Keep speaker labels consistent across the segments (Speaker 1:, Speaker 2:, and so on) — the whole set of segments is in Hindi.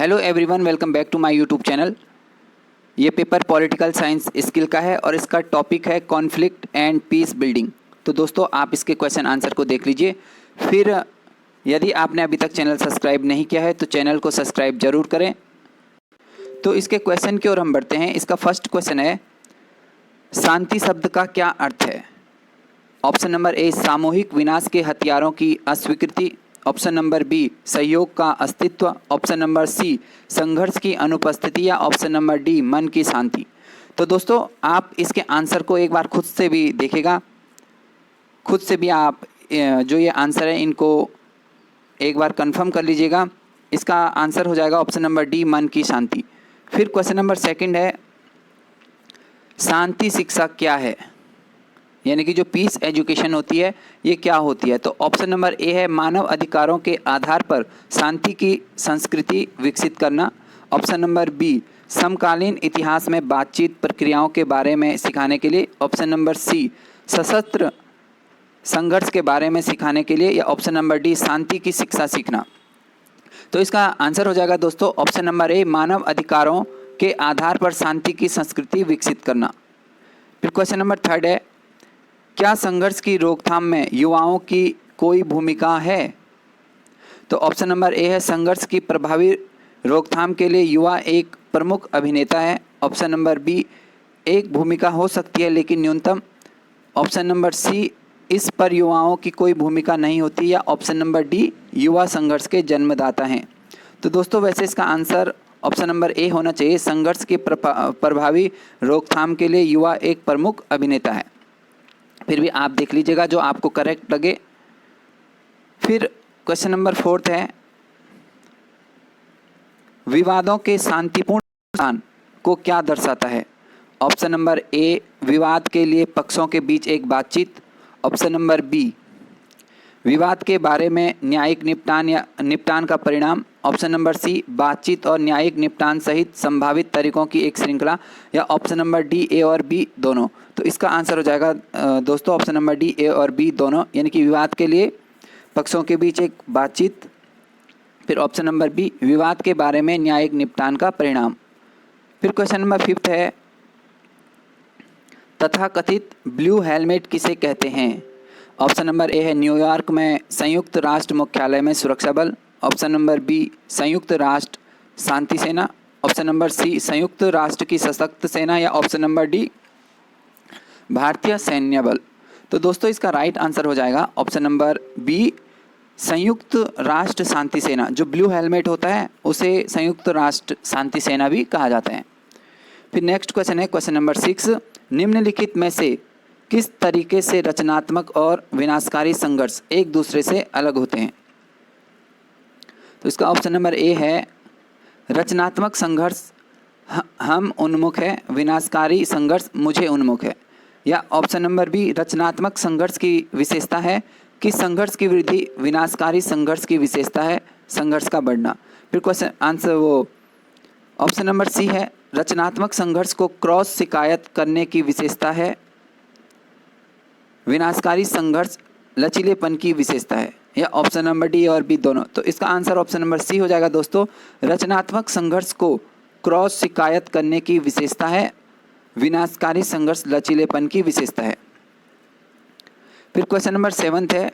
Speaker 1: Hello everyone, welcome back to my YouTube channel. ये पेपर पॉलिटिकल साइंस स्किल का है और इसका टॉपिक है कॉन्फ्लिक्ट एंड पीस बिल्डिंग। तो दोस्तों आप इसके क्वेश्चन आंसर को देख लीजिए। फिर यदि आपने अभी तक चैनल सब्सक्राइब नहीं किया है तो चैनल को सब्सक्राइब जरूर करें। तो इसके क्वेश्चन की ओर हम बढ़ते हैं। इसका फर्स्ट क्वेश्चन है, शांति शब्द का क्या अर्थ है? ऑप्शन नंबर ए, सामूहिक विनाश के हथियारों की अस्वीकृति। ऑप्शन नंबर बी, सहयोग का अस्तित्व। ऑप्शन नंबर सी, संघर्ष की अनुपस्थिति। या ऑप्शन नंबर डी, मन की शांति। तो दोस्तों आप इसके आंसर को एक बार खुद से भी देखेगा, खुद से भी आप जो ये आंसर है इनको एक बार कंफर्म कर लीजिएगा। इसका आंसर हो जाएगा ऑप्शन नंबर डी, मन की शांति। फिर क्वेश्चन नंबर सेकंड है, शांति शिक्षा क्या है? यानी कि जो पीस एजुकेशन होती है ये क्या होती है? तो ऑप्शन नंबर ए है, मानव अधिकारों के आधार पर शांति की संस्कृति विकसित करना। ऑप्शन नंबर बी, समकालीन इतिहास में बातचीत प्रक्रियाओं के बारे में सिखाने के लिए। ऑप्शन नंबर सी, सशस्त्र संघर्ष के बारे में सिखाने के लिए। या ऑप्शन नंबर डी, शांति की शिक्षा सीखना। तो इसका आंसर हो जाएगा दोस्तों ऑप्शन नंबर ए, मानव अधिकारों के आधार पर शांति की संस्कृति विकसित करना। फिर क्वेश्चन नंबर थर्ड है, क्या संघर्ष की रोकथाम में युवाओं की कोई भूमिका है? तो ऑप्शन नंबर ए है, संघर्ष की प्रभावी रोकथाम के लिए युवा एक प्रमुख अभिनेता है। ऑप्शन नंबर बी, एक भूमिका हो सकती है लेकिन न्यूनतम। ऑप्शन नंबर सी, इस पर युवाओं की कोई भूमिका नहीं होती। या ऑप्शन नंबर डी, युवा संघर्ष के जन्मदाता हैं। तो दोस्तों वैसे इसका आंसर ऑप्शन नंबर ए होना चाहिए, संघर्ष की प्रभावी रोकथाम के लिए युवा एक प्रमुख अभिनेता है। फिर भी आप देख लीजिएगा जो आपको करेक्ट लगे। फिर क्वेश्चन नंबर फोर्थ है, विवादों के शांतिपूर्ण समाधान को क्या दर्शाता है? ऑप्शन नंबर ए, विवाद के लिए पक्षों के बीच एक बातचीत। ऑप्शन नंबर बी, विवाद के बारे में न्यायिक निपटान या निपटान का परिणाम। ऑप्शन नंबर सी, बातचीत और न्यायिक निपटान सहित संभावित तरीकों की एक श्रृंखला। या ऑप्शन नंबर डी, ए और बी दोनों। तो इसका आंसर हो जाएगा दोस्तों ऑप्शन नंबर डी, ए और बी दोनों, यानी कि विवाद के लिए पक्षों के बीच एक बातचीत। फिर ऑप्शन नंबर बी, विवाद के बारे में न्यायिक निपटान का परिणाम। फिर क्वेश्चन नंबर फिफ्थ है, तथाकथित ब्लू हेलमेट किसे कहते हैं? ऑप्शन नंबर ए है, न्यूयॉर्क में संयुक्त राष्ट्र मुख्यालय में सुरक्षा बल। ऑप्शन नंबर बी, संयुक्त राष्ट्र शांति सेना। ऑप्शन नंबर सी, संयुक्त राष्ट्र की सशक्त सेना। या ऑप्शन नंबर डी, भारतीय सैन्य बल। तो दोस्तों इसका राइट आंसर हो जाएगा ऑप्शन नंबर बी, संयुक्त राष्ट्र शांति सेना। जो ब्लू हेलमेट होता है उसे संयुक्त राष्ट्र शांति सेना भी कहा जाता है। फिर नेक्स्ट क्वेश्चन है क्वेश्चन नंबर 6, निम्नलिखित में से किस तरीके से रचनात्मक और विनाशकारी संघर्ष एक दूसरे से अलग होते हैं? तो इसका ऑप्शन नंबर ए है, रचनात्मक संघर्ष हम उन्मुख है, विनाशकारी संघर्ष मुझे उन्मुख है। या ऑप्शन नंबर बी, रचनात्मक संघर्ष की विशेषता है कि संघर्ष की वृद्धि, विनाशकारी संघर्ष की विशेषता है संघर्ष का बढ़ना। फिर क्वेश्चन आंसर वो ऑप्शन नंबर सी है, रचनात्मक संघर्ष को क्रॉस शिकायत करने की विशेषता है, विनाशकारी संघर्ष लचीलेपन की विशेषता है। या ऑप्शन नंबर डी और बी दोनों। तो इसका आंसर ऑप्शन नंबर सी हो जाएगा दोस्तों, रचनात्मक संघर्ष को क्रॉस शिकायत करने की विशेषता है, विनाशकारी संघर्ष लचीलेपन की विशेषता है। फिर क्वेश्चन नंबर 7 है,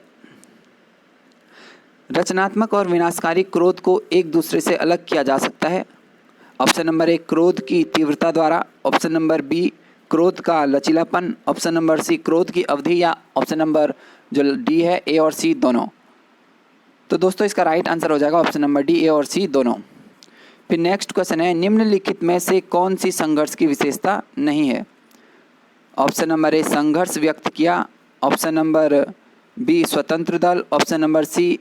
Speaker 1: रचनात्मक और विनाशकारी क्रोध को एक दूसरे से अलग किया जा सकता है। ऑप्शन नंबर ए, क्रोध की तीव्रता द्वारा। ऑप्शन नंबर बी, क्रोध का लचीलापन। ऑप्शन नंबर सी, क्रोध की अवधि। या ऑप्शन नंबर जो डी है, ए और सी दोनों। तो दोस्तों इसका राइट आंसर हो जाएगा ऑप्शन नंबर डी, ए और सी दोनों। फिर नेक्स्ट क्वेश्चन है, निम्नलिखित में से कौन सी संघर्ष की विशेषता नहीं है? ऑप्शन नंबर ए, संघर्ष व्यक्त किया। ऑप्शन नंबर बी, स्वतंत्र दल। ऑप्शन नंबर सी,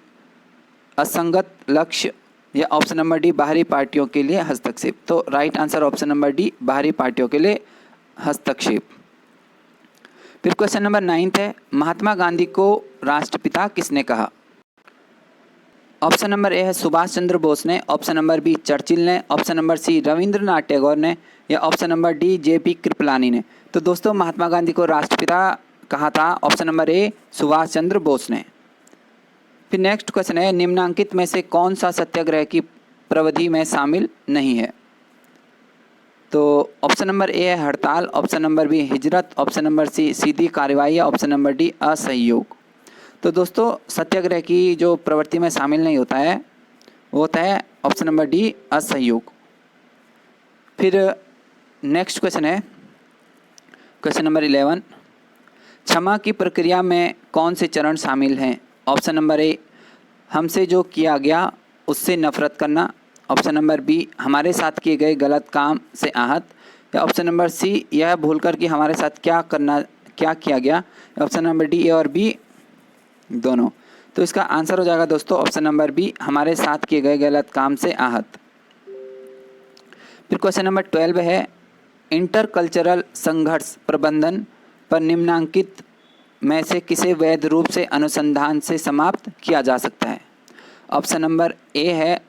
Speaker 1: असंगत लक्ष्य। या ऑप्शन नंबर डी, बाहरी पार्टियों के लिए हस्तक्षेप। तो right answer option number D, बाहरी पार्टियों के लिए हस्तक्षेप। फिर क्वेश्चन नंबर 9 है, महात्मा गांधी को राष्ट्रपिता किसने कहा? ऑप्शन नंबर ए है, सुभाष चंद्र बोस ने। ऑप्शन नंबर बी, चर्चिल ने। Option number C, Rabindranath Tagore ने। या option number D, JP Kripalani ने। तो दोस्तों महात्मा गांधी को राष्ट्रपिता कहा था option number A, Subhash Chandra Bose ने। फिर नेक्स्ट क्वेश्चन है, निम्नांकित में से कौन सा सत्याग्रह की प्रविधि में शामिल नहीं है। तो ऑप्शन नंबर ए है हड़ताल, ऑप्शन नंबर बी हिजरत, ऑप्शन नंबर सी सीधी कार्रवाई, ऑप्शन नंबर डी असहयोग। तो दोस्तों सत्याग्रह की जो प्रवृत्ति में शामिल नहीं होता है वो होता है ऑप्शन नंबर डी असहयोग। फिर नेक्स्ट क्वेश्चन है क्वेश्चन नंबर 11, क्षमा की प्रक्रिया में कौन से चरण शामिल हैं? ऑप्शन नंबर ए हमसे जो किया गया उससे नफरत करना, ऑप्शन नंबर बी हमारे साथ किए गए गलत काम से आहत, या ऑप्शन नंबर सी यह भूलकर कि हमारे साथ क्या किया गया, ऑप्शन नंबर डी ए और बी दोनों। तो इसका आंसर हो जाएगा दोस्तों ऑप्शन नंबर बी हमारे साथ किए गए गलत काम से आहत। फिर क्वेश्चन नंबर 12 है इंटरकल्चरल संघर्ष प्रबंधन पर निम्नांकित में से किसे वैध रूप से अनुसंधान से समाप्त किया जा सकता है? ऑप्शन नंबर ए है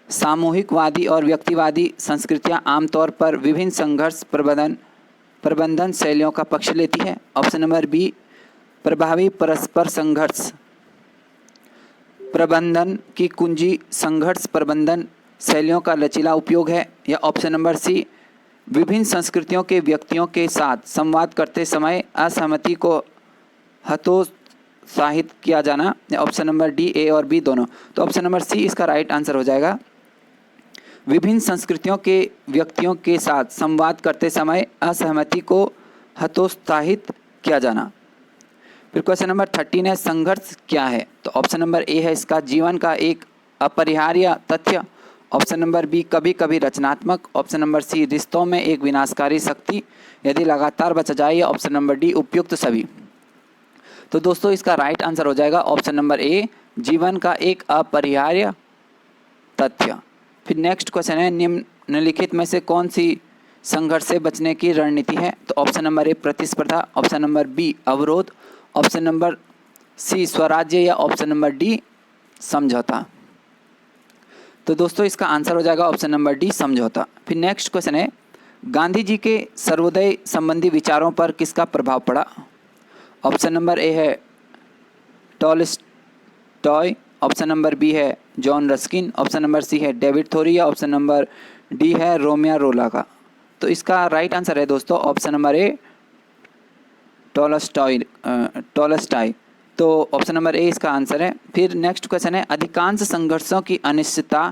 Speaker 1: सामूहिकवादी और व्यक्तिवादी संस्कृतियां आमतौर पर विभिन्न संघर्ष प्रबंधन शैलियों का पक्ष लेती है, ऑप्शन नंबर बी प्रभावी परस्पर संघर्ष प्रबंधन की कुंजी संघर्ष प्रबंधन शैलियों का लचीला उपयोग है, या ऑप्शन नंबर सी विभिन्न संस्कृतियों के व्यक्तियों के साथ संवाद करते समय असहमति को हतोत्साहित किया जाना, या ऑप्शन नंबर डी ए और बी दोनों। तो ऑप्शन नंबर सी इसका राइट आंसर हो जाएगा, विभिन्न संस्कृतियों के व्यक्तियों के साथ संवाद करते समय असहमति को हतोत्साहित किया जाना। फिर क्वेश्चन नंबर 13 है संघर्ष क्या है? तो ऑप्शन नंबर ए है इसका जीवन का एक अपरिहार्य तथ्य, ऑप्शन नंबर बी कभी कभी रचनात्मक, ऑप्शन नंबर सी रिश्तों में एक विनाशकारी शक्ति यदि लगातार बचा जाए, या ऑप्शन नंबर डी उपयुक्त सभी। तो दोस्तों इसका राइट आंसर हो जाएगा ऑप्शन नंबर ए जीवन का एक अपरिहार्य तथ्य। फिर नेक्स्ट क्वेश्चन है निम्नलिखित में से कौन सी संघर्ष से बचने की रणनीति है? तो ऑप्शन नंबर ए प्रतिस्पर्धा, ऑप्शन नंबर बी अवरोध, ऑप्शन नंबर सी स्वराज्य, या ऑप्शन नंबर डी समझौता। तो दोस्तों इसका आंसर हो जाएगा ऑप्शन नंबर डी समझौता। फिर नेक्स्ट क्वेश्चन है गांधी जी के सर्वोदय संबंधी विचारों पर किसका प्रभाव पड़ा? ऑप्शन नंबर ए है टॉलस्टॉय, ऑप्शन नंबर बी है John Ruskin, option number C है डेविड थोरी, या ऑप्शन नंबर डी है रोमियो रोला का। तो इसका राइट आंसर है दोस्तों ऑप्शन नंबर ए टॉलस्टॉय। तो ऑप्शन नंबर ए इसका आंसर है। फिर नेक्स्ट क्वेश्चन है अधिकांश संघर्षों की अनिश्चितता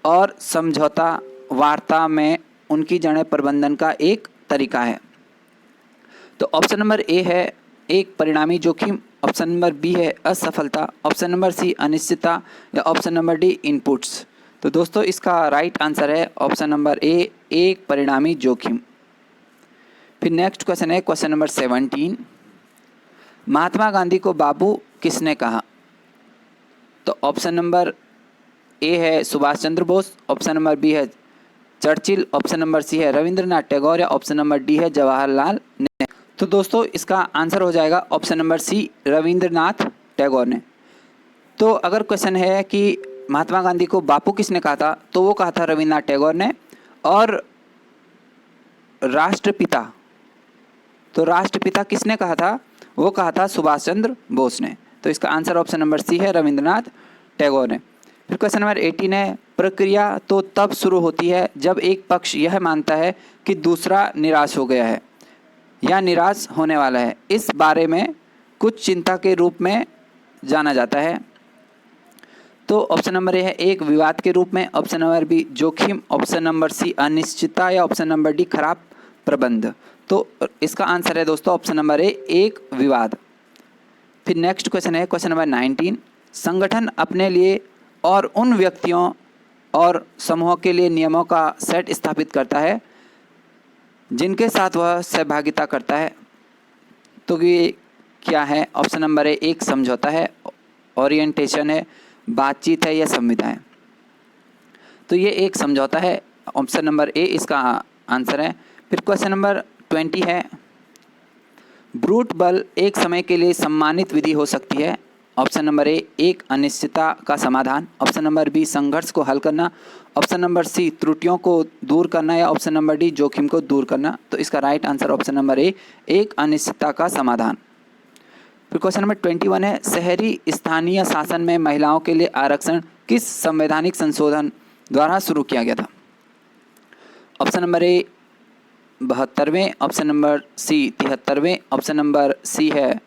Speaker 1: और समझौता वार्ता में उनकी जड़ें प्रबंधन का एक तरीका है। तो ऑप्शन नंबर ए है एक परिणामी जोखिम, ऑप्शन नंबर बी है असफलता, ऑप्शन नंबर सी अनिश्चितता, या ऑप्शन नंबर डी इनपुट्स। तो दोस्तों इसका राइट आंसर है ऑप्शन नंबर ए एक परिणामी जोखिम। फिर नेक्स्ट क्वेश्चन है क्वेश्चन नंबर 17, महात्मा गांधी को बाबू किसने कहा? तो ऑप्शन नंबर ए है Subhash Chandra Bose, option number B है चर्चिल, ऑप्शन नंबर सी है रविंद्रनाथ टैगोर, या ऑप्शन नंबर डी है जवाहरलाल नेहरू। तो दोस्तों इसका आंसर हो जाएगा option number C Rabindranath Tagore ने। तो अगर क्वेश्चन है कि महात्मा गांधी को बापू किसने कहा था, तो वो कहा था रविंद्रनाथ टैगोर ने, और राष्ट्रपिता, तो राष्ट्रपिता किसने कहा था? वो कहा था सुभाष चंद्र बोस ने। तो इसका आंसर ऑप्शन नंबर सी है रविंद्रनाथ टैगोर ने। फिर क्वेश्चन नंबर 18 है प्रक्रिया तो तब शुरू होती है जब एक पक्ष यह मानता है कि दूसरा निराश हो गया है या निराश होने वाला है, इस बारे में कुछ चिंता के रूप में जाना जाता है। तो ऑप्शन नंबर ए है एक विवाद के रूप में, ऑप्शन नंबर बी जोखिम, ऑप्शन नंबर सी अनिश्चितता, या ऑप्शन नंबर डी खराब प्रबंध। तो इसका आंसर है दोस्तों ऑप्शन नंबर ए एक विवाद। फिर नेक्स्ट क्वेश्चन है क्वेश्चन नंबर 19, संगठन अपने लिए और उन व्यक्तियों और समूहों के लिए नियमों का सेट स्थापित करता है जिनके साथ वह सहभागिता करता है। तो ये क्या है? ऑप्शन नंबर ए एक समझौता है, ओरिएंटेशन है, बातचीत है, या संविदा है। तो ये एक समझौता है, ऑप्शन नंबर ए इसका आंसर है। फिर क्वेश्चन नंबर 20 है ब्रूट बल एक समय के लिए सम्मानित विधि हो सकती है। ऑप्शन नंबर ए एक अनिश्चितता का समाधान, ऑप्शन नंबर बी संघर्ष को हल करना, ऑप्शन नंबर सी त्रुटियों को दूर करना, या ऑप्शन नंबर डी जोखिम को दूर करना। तो इसका राइट आंसर ऑप्शन नंबर ए एक अनिश्चितता का समाधान। फिर क्वेश्चन नंबर 21 है शहरी स्थानीय शासन में महिलाओं के लिए आरक्षण किस संवैधानिक संशोधन द्वारा शुरू किया गया था? ऑप्शन नंबर ए 72वें, ऑप्शन नंबर सी 73वें, ऑप्शन नंबर सी है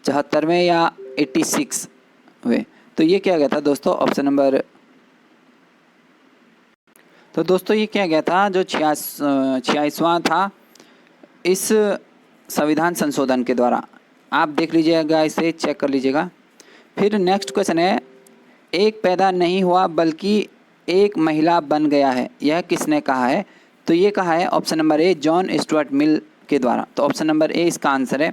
Speaker 1: 74वें या 86वें। तो ये क्या गया था दोस्तों ऑप्शन नंबर, तो दोस्तों ये क्या गया था जो 86वां था इस संविधान संशोधन के द्वारा। आप देख लीजिएगा, इसे चेक कर लीजिएगा। फिर नेक्स्ट क्वेश्चन है, एक पैदा नहीं हुआ बल्कि एक महिला बन गया है, यह किसने कहा है? तो ये कहा है ऑप्शन नंबर ए जॉन स्टुअर्ट मिल के द्वारा। तो ऑप्शन नंबर ए इसका आंसर है।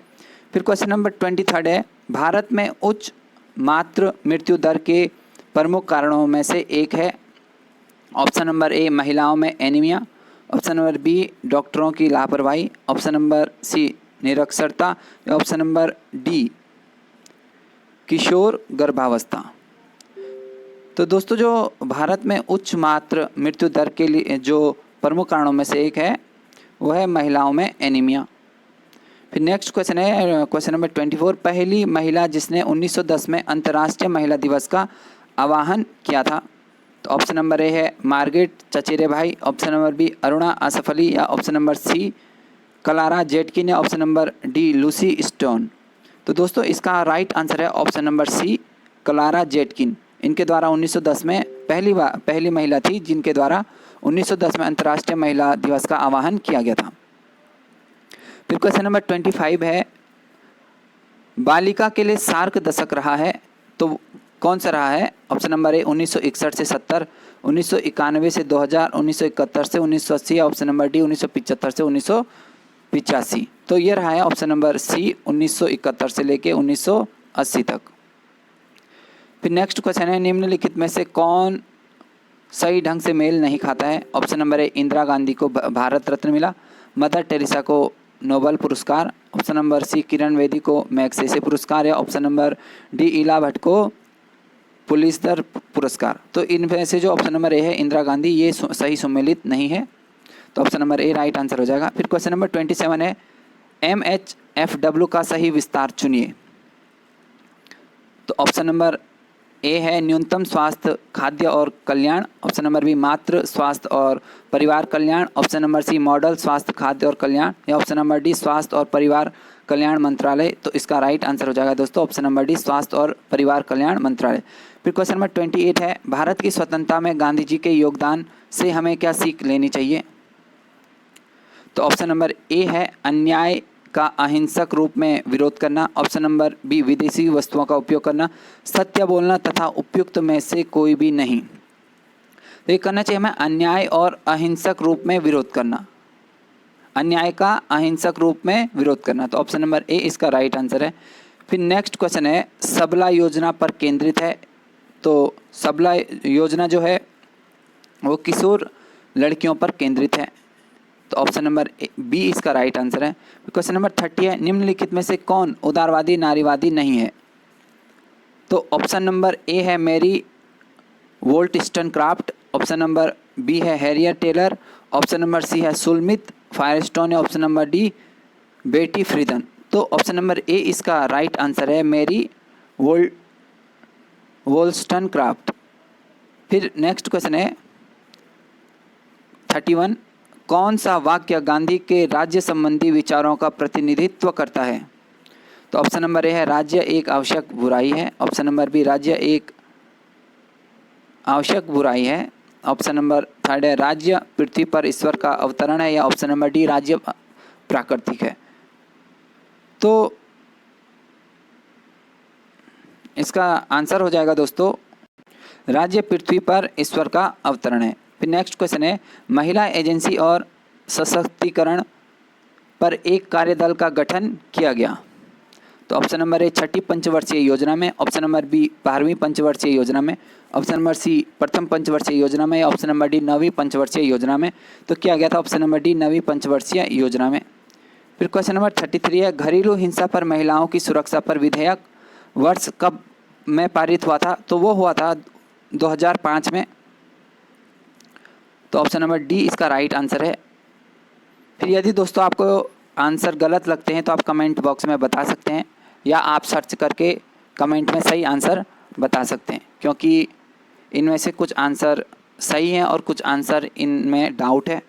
Speaker 1: फिर क्वेश्चन नंबर 23 है, भारत में उच्च मातृ मृत्यु दर के प्रमुख कारणों में से एक है। ऑप्शन नंबर ए महिलाओं में एनीमिया, ऑप्शन नंबर बी डॉक्टरों की लापरवाही, ऑप्शन नंबर सी निरक्षरता, ऑप्शन नंबर डी किशोर गर्भावस्था। तो दोस्तों जो भारत में उच्च मातृ मृत्यु दर के लिए जो प्रमुख कारणों में से एक है वह है महिलाओं में एनीमिया। फिर नेक्स्ट क्वेश्चन है क्वेश्चन नंबर 24, पहली महिला जिसने 1910 में अंतर्राष्ट्रीय महिला दिवस का आह्वान किया था? तो ऑप्शन नंबर ए है मार्गरेट चचेरेभाई, option number B Aruna Asaf Ali, या option number C Clara Zetkin, या option number D Lucy Stone. तो दोस्तों इसका राइट आंसर है option number C Clara Zetkin. इनके द्वारा 1910 में पहली महिला थी जिनके द्वारा 1910 में अंतर्राष्ट्रीय महिला दिवस का आह्वान किया गया था। फिर क्वेश्चन नंबर 25 है, बालिका के लिए सार्क दशक रहा है तो कौन सा रहा है? ऑप्शन नंबर ए 1961 से 70, 1991 से 2000, 1971 से 1980, या ऑप्शन नंबर डी 1975 से 1985। तो ये रहा है ऑप्शन नंबर सी 1971 से लेके 1980 तक। फिर नेक्स्ट क्वेश्चन है, निम्नलिखित में से कौन सही ढंग से मेल नहीं खाता है? ऑप्शन नंबर ए इंदिरा गांधी को भारत रत्न मिला, मदर टेरेसा को नोबेल पुरस्कार, ऑप्शन नंबर सी किरण बेदी को मैग्सेसे पुरस्कार, या ऑप्शन नंबर डी इला भट्ट को पुलित्जर पुरस्कार। तो इनमें से जो ऑप्शन नंबर ए है इंदिरा गांधी, ये सही सम्मिलित नहीं है, तो ऑप्शन नंबर ए राइट आंसर हो जाएगा। फिर क्वेश्चन नंबर 27 है, MHFW का सही विस्तार चुनिए। तो ऑप्शन नंबर ए है न्यूनतम स्वास्थ्य खाद्य और कल्याण, ऑप्शन नंबर बी मातृ स्वास्थ्य और परिवार कल्याण, ऑप्शन नंबर सी मॉडल स्वास्थ्य खाद्य और कल्याण, या ऑप्शन नंबर डी स्वास्थ्य और परिवार कल्याण मंत्रालय। तो इसका राइट आंसर हो जाएगा दोस्तों ऑप्शन नंबर डी स्वास्थ्य और परिवार कल्याण मंत्रालय। फिर क्वेश्चन नंबर 28 है, भारत की स्वतंत्रता में गांधी जी के योगदान से हमें क्या सीख लेनी चाहिए? तो ऑप्शन नंबर ए है अन्याय का अहिंसक रूप में विरोध करना, ऑप्शन नंबर बी विदेशी वस्तुओं का उपयोग करना, सत्य बोलना तथा उपयुक्त में से कोई भी नहीं। तो ये करना चाहिए हमें अन्याय और अहिंसक रूप में विरोध करना, अन्याय का अहिंसक रूप में विरोध करना। तो ऑप्शन नंबर ए इसका राइट आंसर है। फिर नेक्स्ट क्वेश्चन है, सबला योजना पर केंद्रित है। तो सबला योजना जो है वो किशोर लड़कियों पर केंद्रित है, तो ऑप्शन नंबर बी इसका राइट आंसर है। क्वेश्चन नंबर 30 है, निम्नलिखित में से कौन उदारवादी नारीवादी नहीं है? तो ऑप्शन नंबर ए है Mary Wollstonecraft, option number B है Harriet Taylor, option number C है सुलमित फायरस्टोन, या option number D Betty Friedan. तो ऑप्शन नंबर ए इसका राइट आंसर है मैरी वोल्टस्टनक्राफ्ट। फिर नेक्स्ट क्वेश्चन है 31, कौन सा वाक्य गांधी के राज्य संबंधी विचारों का प्रतिनिधित्व करता है? तो ऑप्शन नंबर ए है राज्य एक आवश्यक बुराई है, ऑप्शन नंबर बी राज्य एक आवश्यक बुराई है, ऑप्शन नंबर थर्ड है राज्य पृथ्वी पर ईश्वर का अवतरण है, या ऑप्शन नंबर डी राज्य प्राकृतिक है। तो इसका आंसर हो जाएगा दोस्तों राज्य पृथ्वी पर ईश्वर का अवतरण है। फिर नेक्स्ट क्वेश्चन है, महिला एजेंसी और सशक्तिकरण पर एक कार्यदल का गठन किया गया। तो ऑप्शन नंबर ए छठी पंचवर्षीय योजना में, ऑप्शन नंबर बी 12वीं पंचवर्षीय योजना में, ऑप्शन नंबर सी प्रथम पंचवर्षीय योजना में, या ऑप्शन नंबर डी 9वीं पंचवर्षीय योजना में। तो किया गया था ऑप्शन नंबर डी 9वीं पंचवर्षीय योजना में। फिर क्वेश्चन नंबर 33 है, घरेलू हिंसा पर महिलाओं की सुरक्षा पर विधेयक वर्ष कब में पारित हुआ था? तो वो हुआ था 2005 में। तो ऑप्शन नंबर डी इसका राइट आंसर है। फिर यदि दोस्तों आपको आंसर गलत लगते हैं तो आप कमेंट बॉक्स में बता सकते हैं, या आप सर्च करके कमेंट में सही आंसर बता सकते हैं, क्योंकि इनमें से कुछ आंसर सही हैं और कुछ आंसर इनमें डाउट है।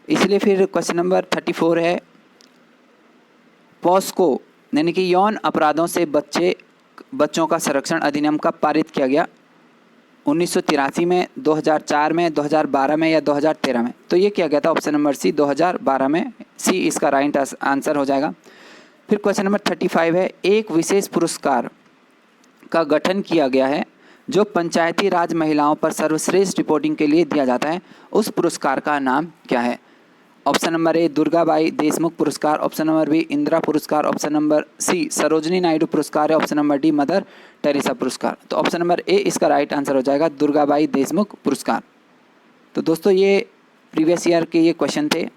Speaker 1: इसलिए फिर क्वेश्चन नंबर 34 है, पॉस्को यानी कि यौन अपराधों से बच्चों का संरक्षण अधिनियम कब पारित किया गया? 1983 में, 2004 में, 2012 में या 2013 में? तो ये किया गया था ऑप्शन नंबर सी 2012 में, सी इसका राइट आंसर हो जाएगा। फिर क्वेश्चन नंबर 35 है, एक विशेष पुरस्कार का गठन किया गया है जो पंचायती राज महिलाओं पर सर्वश्रेष्ठ रिपोर्टिंग के लिए दिया जाता है, उस पुरस्कार का नाम क्या है? Option number A Durgabai Deshmukh पुरस्कार, ऑप्शन नंबर बी इंदिरा पुरस्कार, option number C Sarojini Naidu पुरस्कार है, option number D Mother Teresa पुरस्कार। तो ऑप्शन नंबर ए इसका राइट आंसर हो जाएगा, दुर्गाबाई देशमुख पुरस्कार। तो दोस्तों ये प्रीवियस ईयर के ये क्वेश्चन थे।